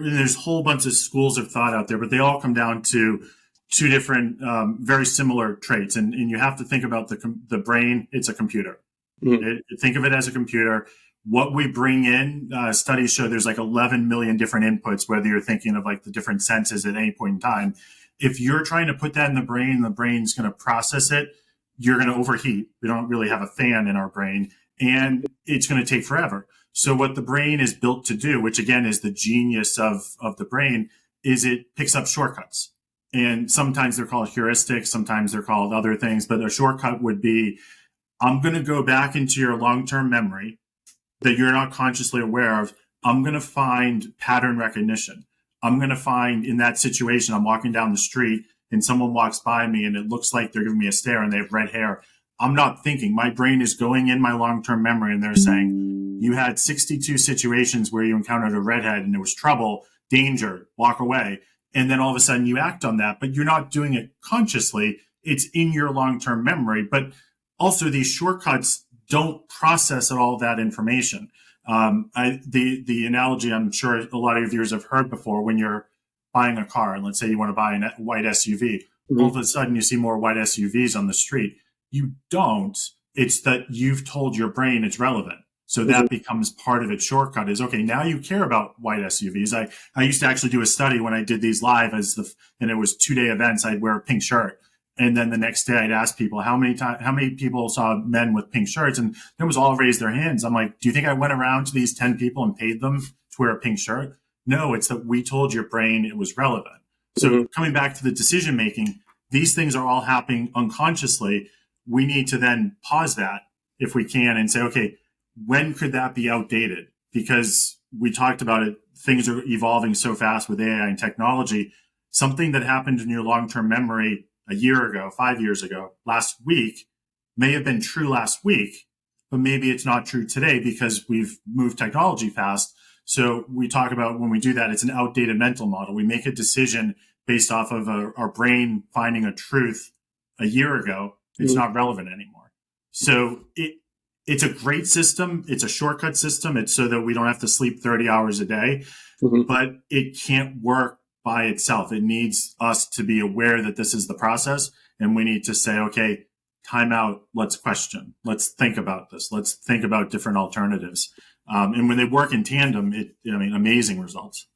there's a whole bunch of schools of thought out there, but they all come down to two different, very similar traits. And you have to think about the brain. It's a computer. Think of it as a computer. What we bring in, studies show there's like 11 million different inputs, whether you're thinking of like the different senses at any point in time. If you're trying to put that in the brain's going to process it, you're going to overheat. We don't really have a fan in our brain, and it's going to take forever. So what the brain is built to do, which again is the genius of the brain, is it picks up shortcuts. And sometimes they're called heuristics, sometimes they're called other things, but a shortcut would be, I'm going to go back into your long-term memory that you're not consciously aware of. I'm going to find pattern recognition. I'm going to find in that situation, I'm walking down the street and someone walks by me and it looks like they're giving me a stare and they have red hair. I'm not thinking. My brain is going in my long-term memory and they're saying, you had 62 situations where you encountered a redhead and there was trouble, danger, walk away. And then all of a sudden you act on that, but you're not doing it consciously. It's in your long-term memory. But also these shortcuts don't process all that information. The analogy I'm sure a lot of your viewers have heard before, when you're buying a car, and let's say you want to buy a white SUV, all of a sudden you see more white SUVs on the street. You don't. It's that you've told your brain it's relevant. So that becomes part of its shortcut is, okay, now you care about white SUVs. I used to actually do a study when I did these live and it was 2-day events. I'd wear a pink shirt. And then the next day I'd ask people how many people saw men with pink shirts, and they almost all raised their hands. I'm like, do you think I went around to these 10 people and paid them to wear a pink shirt? No, it's that we told your brain it was relevant. So coming back to the decision making, these things are all happening unconsciously. We need to then pause that if we can and say, okay, when could that be outdated? Because we talked about it, things are evolving so fast with AI and technology. Something that happened in your long-term memory a year ago, 5 years ago, last week may have been true last week, but maybe it's not true today because we've moved technology fast. So we talk about when we do that, it's an outdated mental model. We make a decision based off of our brain finding a truth a year ago. It's not relevant anymore. So it's a great system. It's a shortcut system. It's so that we don't have to sleep 30 hours a day, but it can't work by itself. It needs us to be aware that this is the process, and we need to say, okay, time out. Let's question. Let's think about this. Let's think about different alternatives. And when they work in tandem, amazing results.